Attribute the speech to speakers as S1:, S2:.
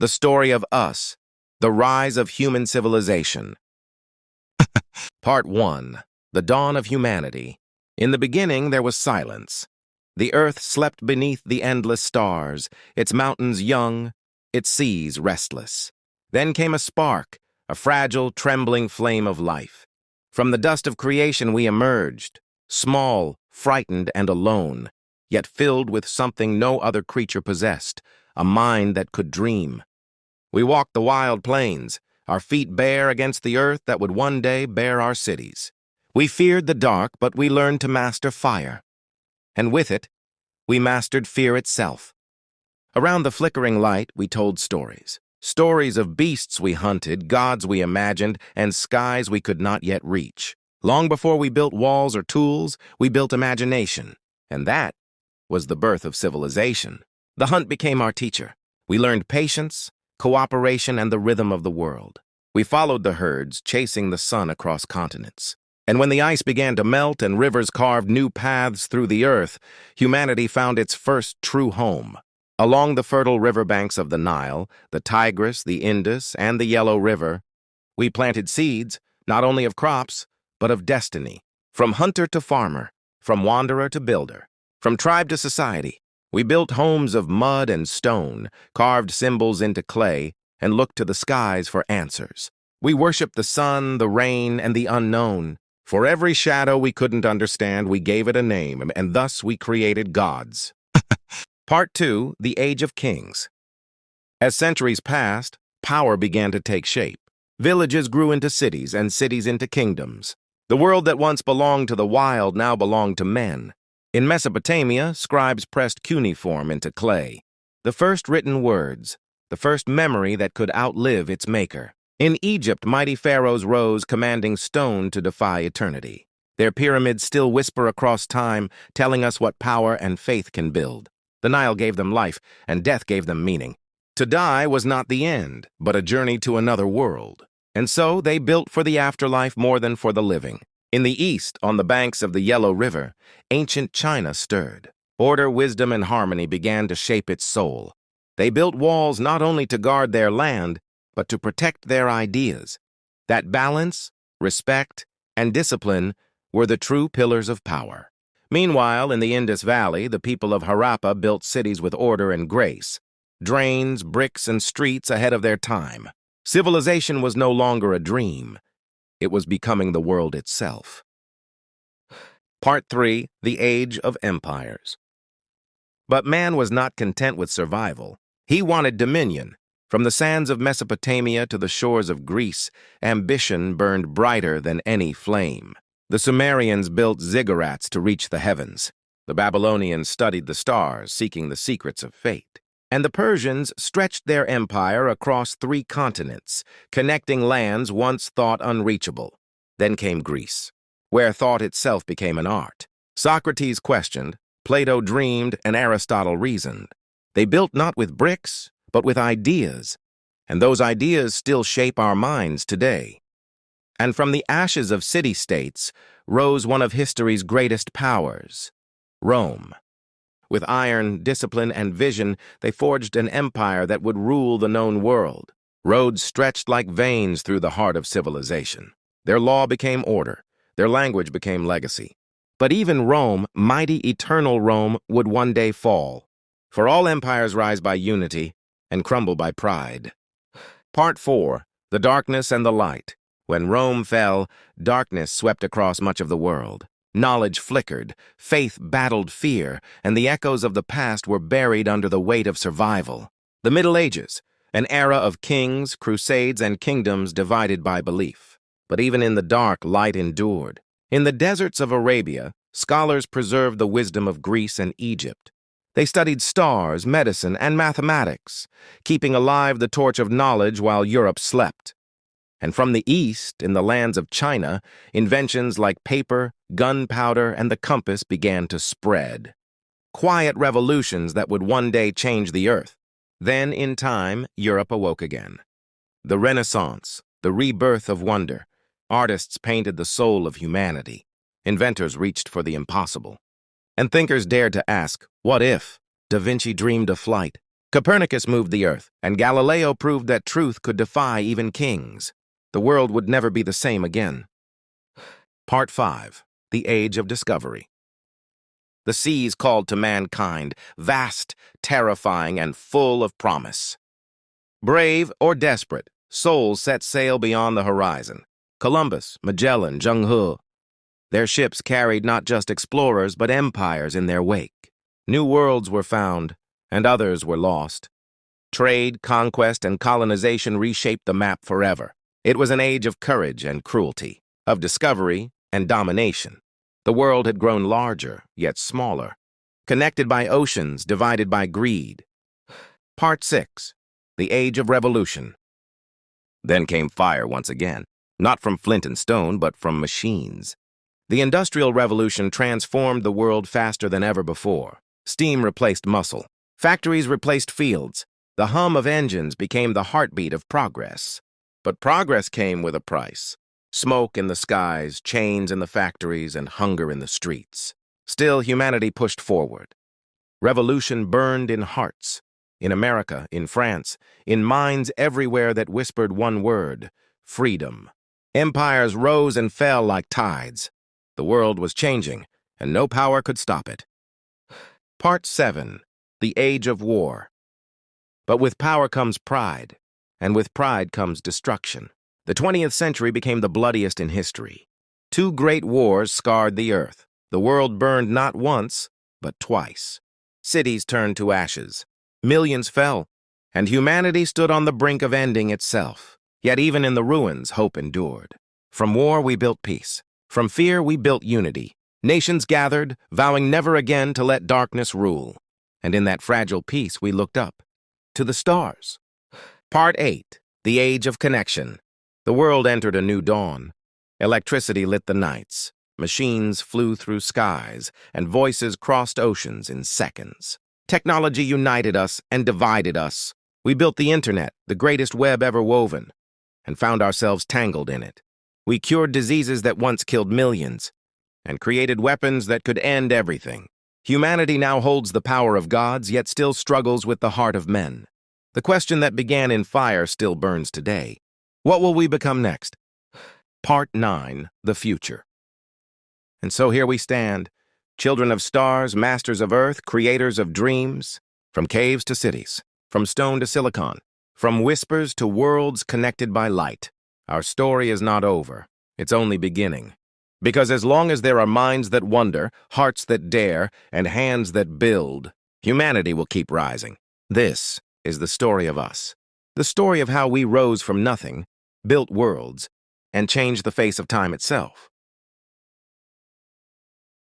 S1: The story of us, the rise of human civilization. Part 1. The dawn of humanity. In the beginning there was silence. The earth slept beneath the endless stars, its mountains young, its seas restless. Then came a spark, a fragile, trembling flame of life. From the dust of creation we emerged, small, frightened, and alone, yet filled with something no other creature possessed, a mind that could dream. We walked the wild plains, our feet bare against the earth that would one day bear our cities. We feared the dark, but we learned to master fire. And with it, we mastered fear itself. Around the flickering light, we told stories. Stories of beasts we hunted, gods we imagined, and skies we could not yet reach. Long before we built walls or tools, we built imagination. And that was the birth of civilization. The hunt became our teacher. We learned patience, cooperation, and the rhythm of the world. We followed the herds, chasing the sun across continents. And when the ice began to melt and rivers carved new paths through the earth, humanity found its first true home. Along the fertile riverbanks of the Nile, the Tigris, the Indus, and the Yellow River, we planted seeds, not only of crops, but of destiny. From hunter to farmer, from wanderer to builder, from tribe to society, we built homes of mud and stone, carved symbols into clay, and looked to the skies for answers. We worshiped the sun, the rain, and the unknown. For every shadow we couldn't understand, we gave it a name, and thus we created gods. Part 2. The Age of Kings. As centuries passed, power began to take shape. Villages grew into cities, and cities into kingdoms. The world that once belonged to the wild now belonged to men. In Mesopotamia, scribes pressed cuneiform into clay. The first written words, the first memory that could outlive its maker. In Egypt, mighty pharaohs rose, commanding stone to defy eternity. Their pyramids still whisper across time, telling us what power and faith can build. The Nile gave them life, and death gave them meaning. To die was not the end, but a journey to another world. And so they built for the afterlife more than for the living. In the east, on the banks of the Yellow River, ancient China stirred. Order, wisdom, and harmony began to shape its soul. They built walls not only to guard their land, but to protect their ideas. That balance, respect, and discipline were the true pillars of power. Meanwhile, in the Indus Valley, the people of Harappa built cities with order and grace. Drains, bricks, and streets ahead of their time. Civilization was no longer a dream. It was becoming the world itself. Part 3. The Age of Empires. But man was not content with survival. He wanted dominion. From the sands of Mesopotamia to the shores of Greece, ambition burned brighter than any flame. The Sumerians built ziggurats to reach the heavens. The Babylonians studied the stars, seeking the secrets of fate. And the Persians stretched their empire across 3 continents, connecting lands once thought unreachable. Then came Greece, where thought itself became an art. Socrates questioned, Plato dreamed, and Aristotle reasoned. They built not with bricks, but with ideas, and those ideas still shape our minds today. And from the ashes of city-states rose one of history's greatest powers, Rome. With iron, discipline, and vision, they forged an empire that would rule the known world. Roads stretched like veins through the heart of civilization. Their law became order. Their language became legacy. But even Rome, mighty eternal Rome, would one day fall. For all empires rise by unity and crumble by pride. Part 4. The Darkness and the Light. When Rome fell, darkness swept across much of the world. Knowledge flickered, faith battled fear, and the echoes of the past were buried under the weight of survival. The Middle Ages, an era of kings, crusades, and kingdoms divided by belief. But even in the dark, light endured. In the deserts of Arabia, scholars preserved the wisdom of Greece and Egypt. They studied stars, medicine, and mathematics, keeping alive the torch of knowledge while Europe slept. And from the east, in the lands of China, inventions like paper, gunpowder, and the compass began to spread. Quiet revolutions that would one day change the earth. Then, in time, Europe awoke again. The Renaissance, the rebirth of wonder. Artists painted the soul of humanity. Inventors reached for the impossible. And thinkers dared to ask, what if? Da Vinci dreamed of flight. Copernicus moved the earth, and Galileo proved that truth could defy even kings. The world would never be the same again. Part 5. The Age of Discovery. The seas called to mankind, vast, terrifying, and full of promise. Brave or desperate, souls set sail beyond the horizon. Columbus, Magellan, Zheng He. Their ships carried not just explorers, but empires in their wake. New worlds were found, and others were lost. Trade, conquest, and colonization reshaped the map forever. It was an age of courage and cruelty, of discovery and domination. The world had grown larger, yet smaller, connected by oceans, divided by greed. Part 6. The Age of Revolution. Then came fire once again, not from flint and stone, but from machines. The Industrial Revolution transformed the world faster than ever before. Steam replaced muscle. Factories replaced fields. The hum of engines became the heartbeat of progress. But progress came with a price. Smoke in the skies, chains in the factories, and hunger in the streets. Still, humanity pushed forward. Revolution burned in hearts. In America, in France, in minds everywhere that whispered one word: freedom. Empires rose and fell like tides. The world was changing, and no power could stop it. Part 7. The Age of War. But with power comes pride, and with pride comes destruction. The 20th century became the bloodiest in history. 2 great wars scarred the earth. The world burned not once, but twice. Cities turned to ashes. Millions fell, and humanity stood on the brink of ending itself. Yet even in the ruins, hope endured. From war we built peace. From fear we built unity. Nations gathered, vowing never again to let darkness rule. And in that fragile peace we looked up, to the stars. Part 8. The Age of Connection. The world entered a new dawn. Electricity lit the nights. Machines flew through skies, and voices crossed oceans in seconds. Technology united us and divided us. We built the internet, the greatest web ever woven, and found ourselves tangled in it. We cured diseases that once killed millions, and created weapons that could end everything. Humanity now holds the power of gods, yet still struggles with the heart of men. The question that began in fire still burns today. What will we become next? Part 9. The Future. And so here we stand, children of stars, masters of earth, creators of dreams, from caves to cities, from stone to silicon, from whispers to worlds connected by light. Our story is not over. It's only beginning. Because as long as there are minds that wonder, hearts that dare, and hands that build, humanity will keep rising. This is the story of us. The story of how we rose from nothing, built worlds, and changed the face of time itself.